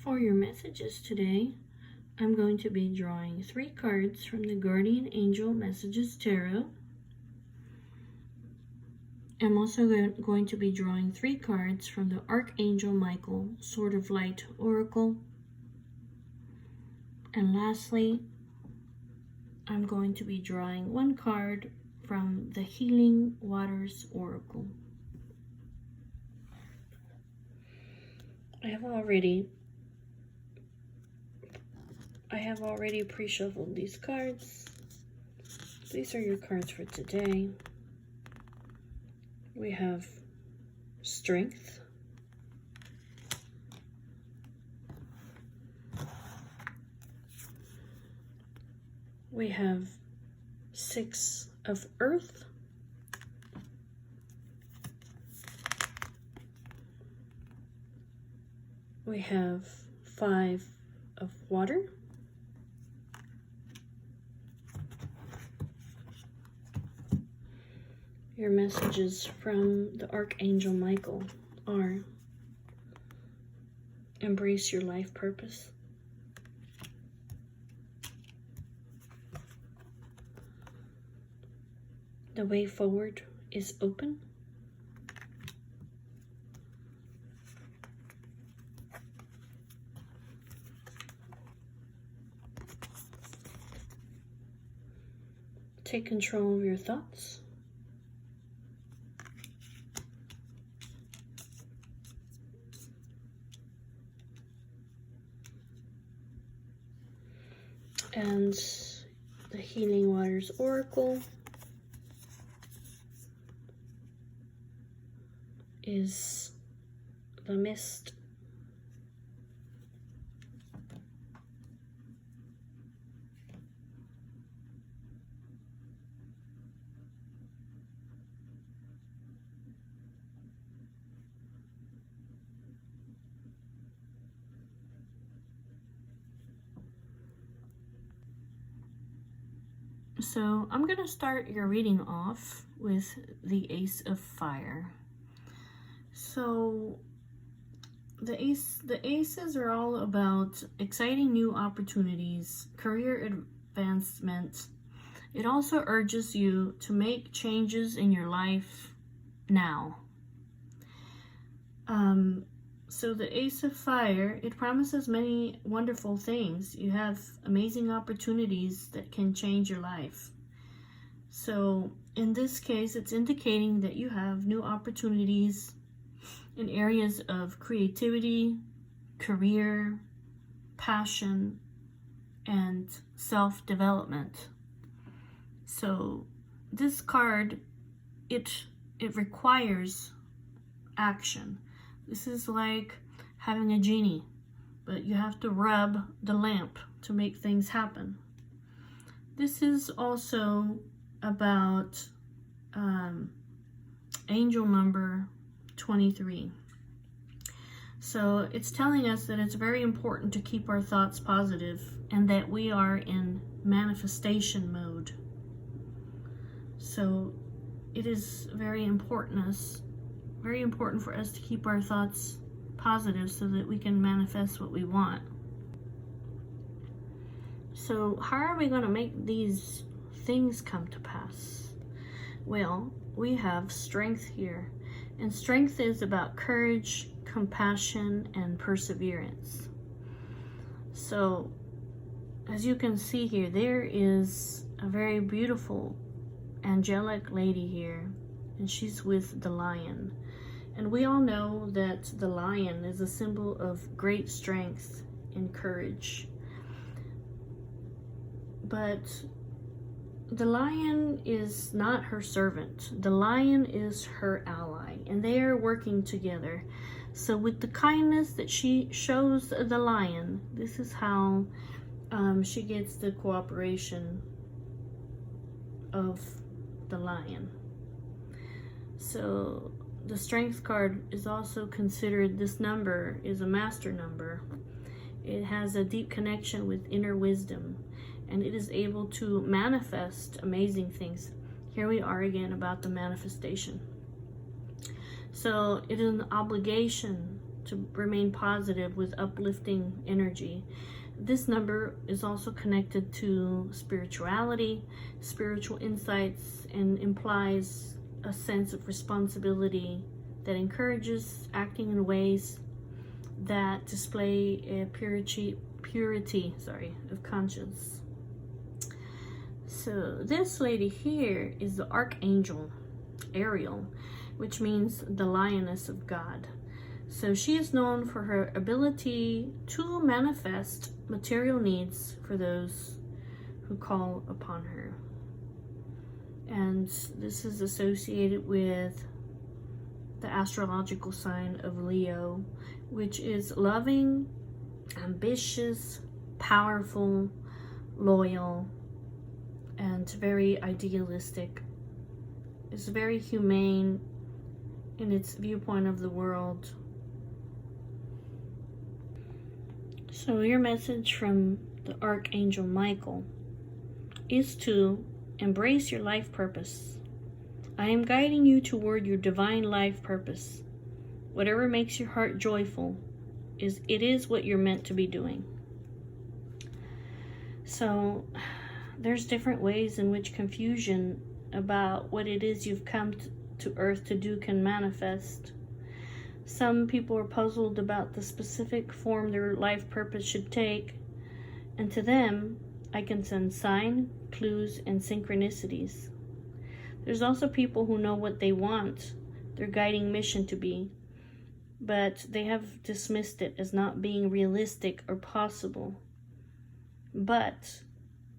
For your messages today, I'm going to be drawing 3 cards from the Guardian Angel Messages Tarot. I'm also going to be drawing 3 cards from the Archangel Michael Sword of Light Oracle. And lastly, I'm going to be drawing 1 card from the Healing Waters Oracle. I have already pre-shuffled these cards. These are your cards for today. We have Strength, we have 6 of Earth, we have 5 of Water, your messages from the Archangel Michael are: embrace your life purpose, the way forward is open, take control of your thoughts, and the Healing Waters Oracle is the Mist. So I'm going to start your reading off with the Ace of Fire. So the aces are all about exciting new opportunities, career advancement. It also urges you to make changes in your life now. So the Ace of Fire, it promises many wonderful things. You have amazing opportunities that can change your life. So in this case, it's indicating that you have new opportunities in areas of creativity, career, passion, and self-development. So this card, it requires action. This is like having a genie, but you have to rub the lamp to make things happen. This is also about angel number 23. So it's telling us that it's very important to keep our thoughts positive and that we are in manifestation mode. So it is very important for us to keep our thoughts positive so that we can manifest what we want. So how are we going to make these things come to pass? Well, we have strength here, and strength is about courage, compassion, and perseverance. So as you can see here, there is a very beautiful angelic lady here, and she's with the lion. And we all know that the lion is a symbol of great strength and courage. But the lion is not her servant. The lion is her ally, and they are working together. So with the kindness that she shows the lion, this is how she gets the cooperation of the lion. So the strength card is also considered, this number is a master number. It has a deep connection with inner wisdom, and it is able to manifest amazing things. Here we are again about the manifestation. So it is an obligation to remain positive with uplifting energy. This number is also connected to spirituality, spiritual insights, and implies a sense of responsibility that encourages acting in ways that display a purity of conscience. So this lady here is the Archangel Ariel, which means the lioness of God. So she is known for her ability to manifest material needs for those who call upon her. And this is associated with the astrological sign of Leo, which is loving, ambitious, powerful, loyal, and very idealistic. It's very humane in its viewpoint of the world. So your message from the Archangel Michael is to embrace your life purpose. I am guiding you toward your divine life purpose. Whatever makes your heart joyful, it is what you're meant to be doing. So there's different ways in which confusion about what it is you've come to Earth to do can manifest. Some people are puzzled about the specific form their life purpose should take, and to them, I can send signs, clues, and synchronicities. There's also people who know what they want their guiding mission to be, but they have dismissed it as not being realistic or possible. But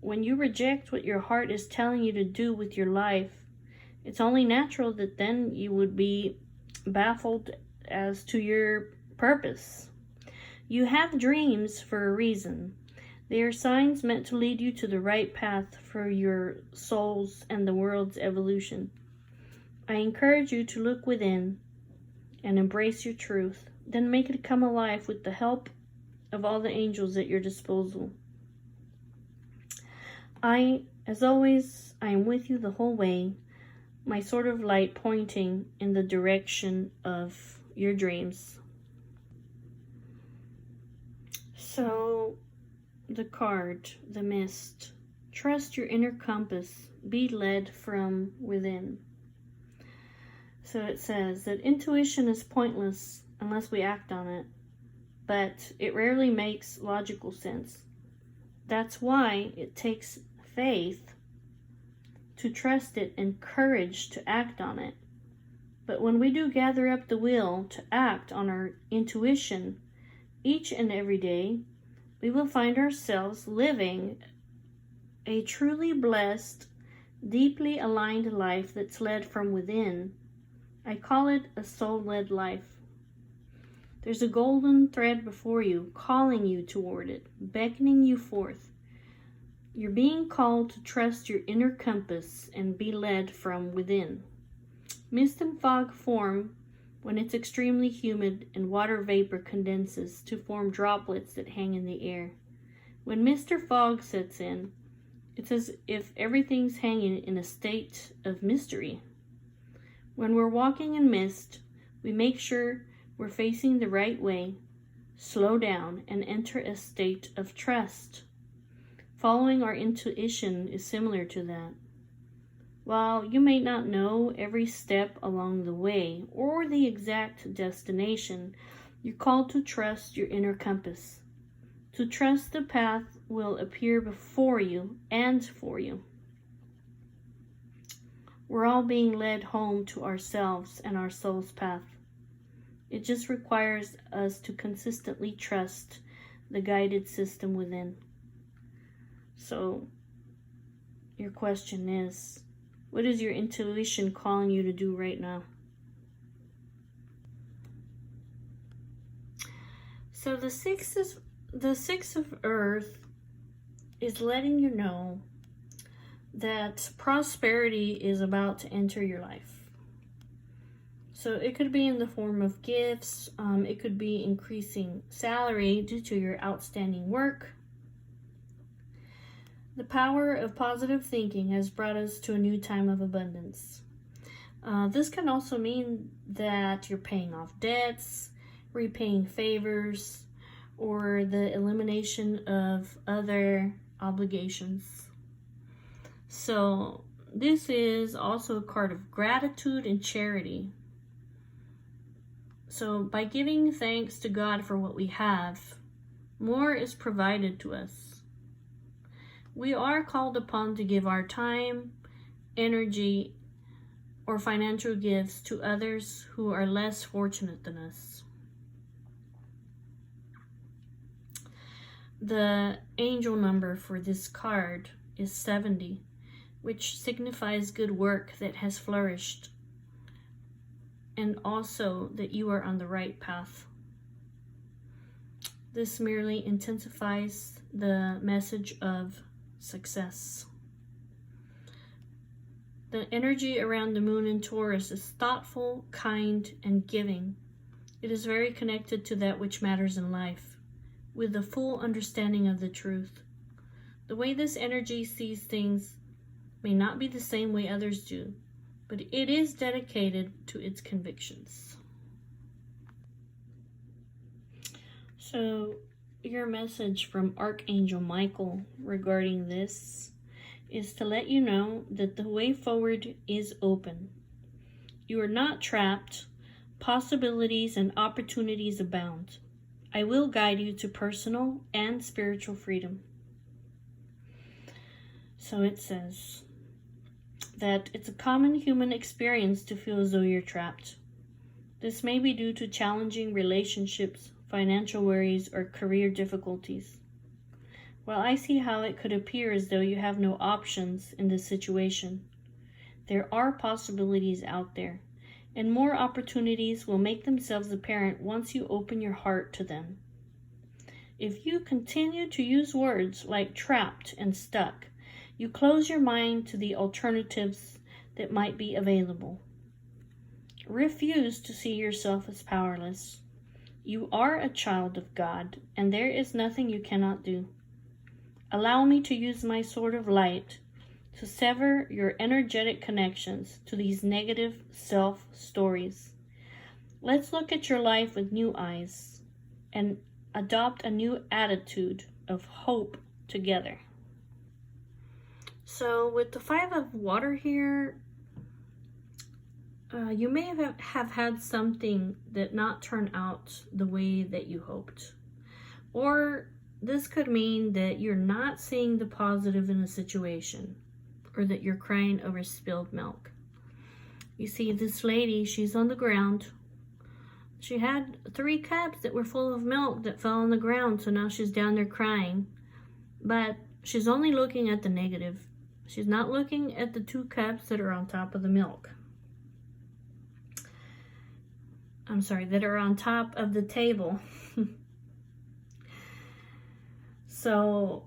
when you reject what your heart is telling you to do with your life, it's only natural that then you would be baffled as to your purpose. You have dreams for a reason. They are signs meant to lead you to the right path for your soul's and the world's evolution. I encourage you to look within and embrace your truth, then make it come alive with the help of all the angels at your disposal. As always, I am with you the whole way, my sword of light pointing in the direction of your dreams. So, the card, the mist. Trust your inner compass. Be led from within. So it says that intuition is pointless unless we act on it, but it rarely makes logical sense. That's why it takes faith to trust it and courage to act on it. But when we do gather up the will to act on our intuition each and every day, we will find ourselves living a truly blessed, deeply aligned life that's led from within. I call it a soul-led life. There's a golden thread before you, calling you toward it, beckoning you forth. You're being called to trust your inner compass and be led from within. Mist and fog form when it's extremely humid and water vapor condenses to form droplets that hang in the air. When mist or fog sets in, it's as if everything's hanging in a state of mystery. When we're walking in mist, we make sure we're facing the right way, slow down, and enter a state of trust. Following our intuition is similar to that. While you may not know every step along the way or the exact destination, you're called to trust your inner compass. To trust the path will appear before you and for you. We're all being led home to ourselves and our soul's path. It just requires us to consistently trust the guided system within. So, your question is, what is your intuition calling you to do right now? So the six of Earth is letting you know that prosperity is about to enter your life. So it could be in the form of gifts. It could be increasing salary due to your outstanding work. The power of positive thinking has brought us to a new time of abundance. This can also mean that you're paying off debts, repaying favors, or the elimination of other obligations. So this is also a card of gratitude and charity. So by giving thanks to God for what we have, more is provided to us. We are called upon to give our time, energy, or financial gifts to others who are less fortunate than us. The angel number for this card is 70, which signifies good work that has flourished, and also that you are on the right path. This merely intensifies the message of success. The energy around the moon in Taurus is thoughtful, kind, and giving. It is very connected to that which matters in life, with a full understanding of the truth. The way this energy sees things may not be the same way others do, but it is dedicated to its convictions. So, your message from Archangel Michael regarding this is to let you know that the way forward is open. You are not trapped. Possibilities and opportunities abound. I will guide you to personal and spiritual freedom. So it says that it's a common human experience to feel as though you're trapped. This may be due to challenging relationships, financial worries, or career difficulties. While I see how it could appear as though you have no options in this situation, there are possibilities out there, and more opportunities will make themselves apparent once you open your heart to them. If you continue to use words like trapped and stuck, you close your mind to the alternatives that might be available. Refuse to see yourself as powerless. You are a child of God, and there is nothing you cannot do. Allow me to use my sword of light to sever your energetic connections to these negative self-stories. Let's look at your life with new eyes and adopt a new attitude of hope together. So with the 5 of water here, you may have had something that not turn out the way that you hoped. Or this could mean that you're not seeing the positive in a situation, or that you're crying over spilled milk. You see, this lady, she's on the ground. She had 3 cups that were full of milk that fell on the ground, so now she's down there crying. But she's only looking at the negative. She's not looking at the 2 cups that are on top of the milk. that are on top of the table. So,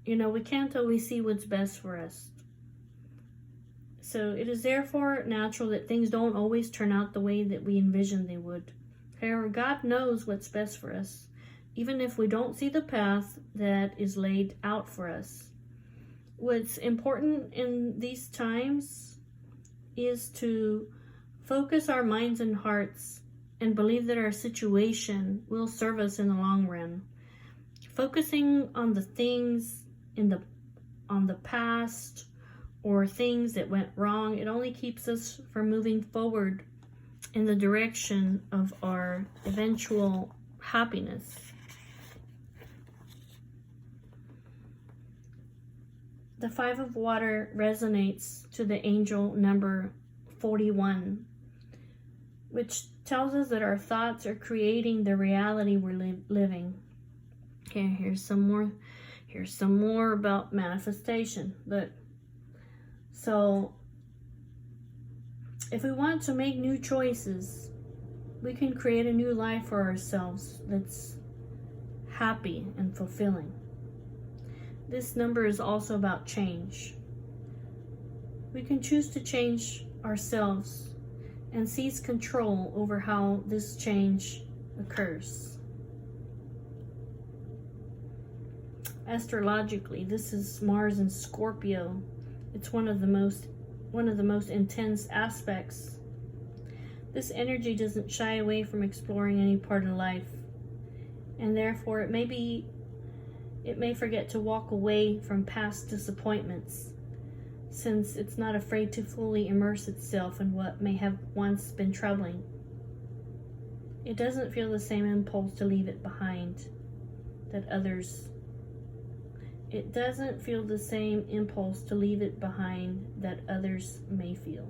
we can't always see what's best for us. So it is therefore natural that things don't always turn out the way that we envisioned they would. However, God knows what's best for us, even if we don't see the path that is laid out for us. What's important in these times is to focus our minds and hearts and believe that our situation will serve us in the long run. Focusing on the things on the past or things that went wrong, it only keeps us from moving forward in the direction of our eventual happiness. The 5 of water resonates to the angel number 41, which tells us that our thoughts are creating the reality we're living. Okay, here's some more about manifestation. Look, so if we want to make new choices, we can create a new life for ourselves that's happy and fulfilling. This number is also about change. We can choose to change ourselves and seize control over how this change occurs. Astrologically, this is Mars in Scorpio. It's one of the most intense aspects. This energy doesn't shy away from exploring any part of life, and therefore it may forget to walk away from past disappointments, since it's not afraid to fully immerse itself in what may have once been troubling. It doesn't feel the same impulse to leave it behind that others may feel.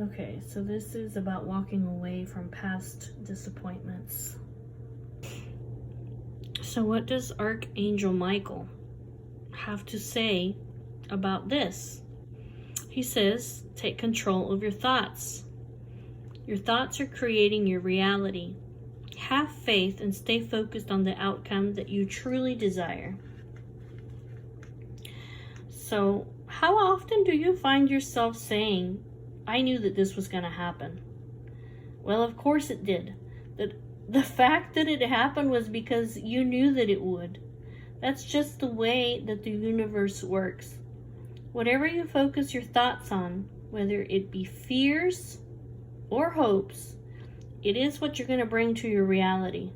Okay, so this is about walking away from past disappointments. So what does Archangel Michael have to say about this? He says, take control of your thoughts. Your thoughts are creating your reality. Have faith and stay focused on the outcome that you truly desire. So, how often do you find yourself saying, I knew that this was going to happen? Well, of course it did. The fact that it happened was because you knew that it would. That's just the way that the universe works. Whatever you focus your thoughts on, whether it be fears or hopes, it is what you're going to bring to your reality.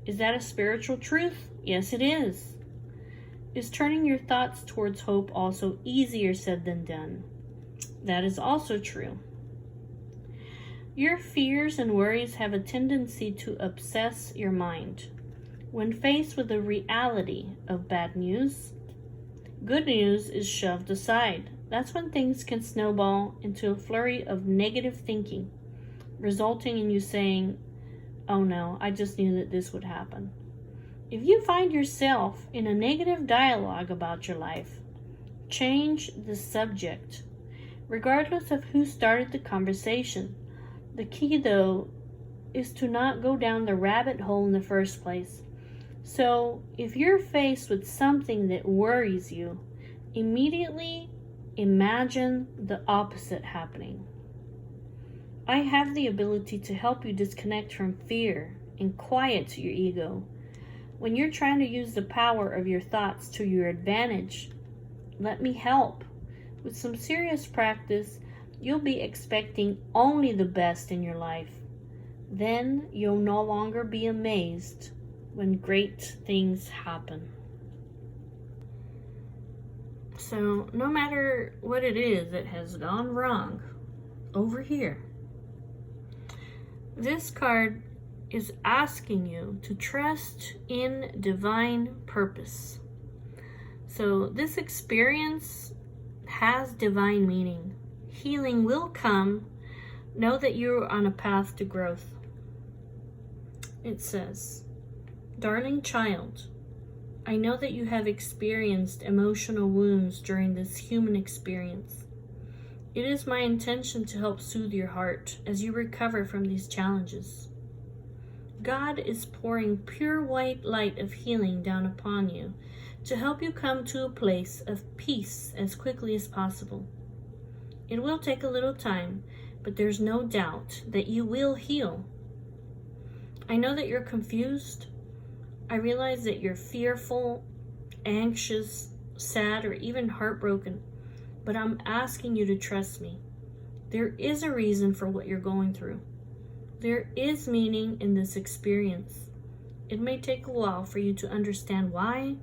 Is that a spiritual truth? Yes, it is. Is turning your thoughts towards hope also easier said than done? That is also true. Your fears and worries have a tendency to obsess your mind. When faced with the reality of bad news, good news is shoved aside. That's when things can snowball into a flurry of negative thinking, resulting in you saying, oh no, I just knew that this would happen. If you find yourself in a negative dialogue about your life, change the subject, regardless of who started the conversation. The key, though, is to not go down the rabbit hole in the first place. So, if you're faced with something that worries you, immediately imagine the opposite happening. I have the ability to help you disconnect from fear and quiet your ego. When you're trying to use the power of your thoughts to your advantage, let me help. With some serious practice, you'll be expecting only the best in your life. Then you'll no longer be amazed when great things happen. So, no matter what it is that has gone wrong over here, this card is asking you to trust in divine purpose. So, this experience has divine meaning. Healing will come. Know that you're on a path to growth. It says, darling child, I know that you have experienced emotional wounds during this human experience. It is my intention to help soothe your heart as you recover from these challenges. God is pouring pure white light of healing down upon you to help you come to a place of peace as quickly as possible. It will take a little time, but there's no doubt that you will heal. I know that you're confused. I realize that you're fearful, anxious, sad, or even heartbroken, but I'm asking you to trust me. There is a reason for what you're going through. There is meaning in this experience. It may take a while for you to understand why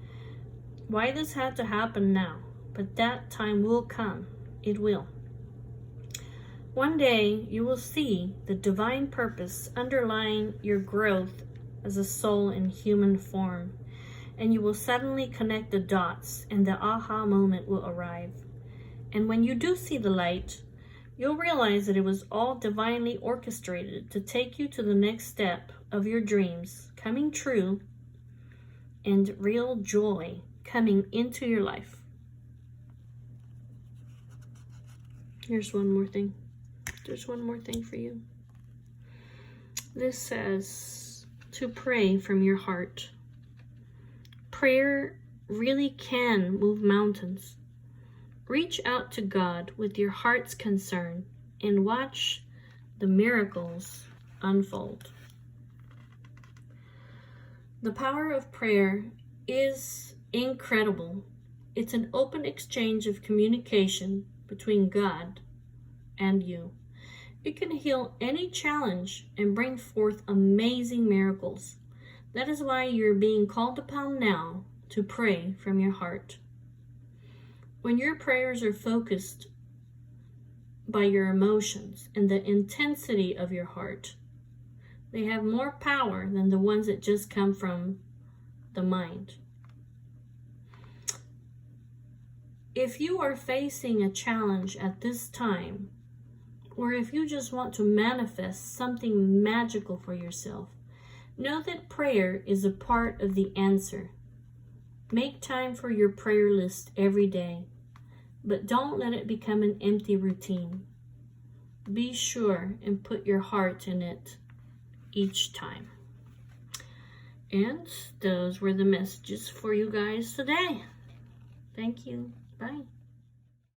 this had to happen now, but that time will come. It will. One day, you will see the divine purpose underlying your growth as a soul in human form, and you will suddenly connect the dots, and the aha moment will arrive. And when you do see the light, you'll realize that it was all divinely orchestrated to take you to the next step of your dreams coming true and real joy coming into your life. Here's one more thing. There's one more thing for you. This says to pray from your heart. Prayer really can move mountains. Reach out to God with your heart's concern and watch the miracles unfold. The power of prayer is incredible. It's an open exchange of communication between God and you. It can heal any challenge and bring forth amazing miracles. That is why you're being called upon now to pray from your heart. When your prayers are focused by your emotions and the intensity of your heart, they have more power than the ones that just come from the mind. If you are facing a challenge at this time, or if you just want to manifest something magical for yourself, know that prayer is a part of the answer. Make time for your prayer list every day, but don't let it become an empty routine. Be sure and put your heart in it each time. And those were the messages for you guys today. Thank you. Bye.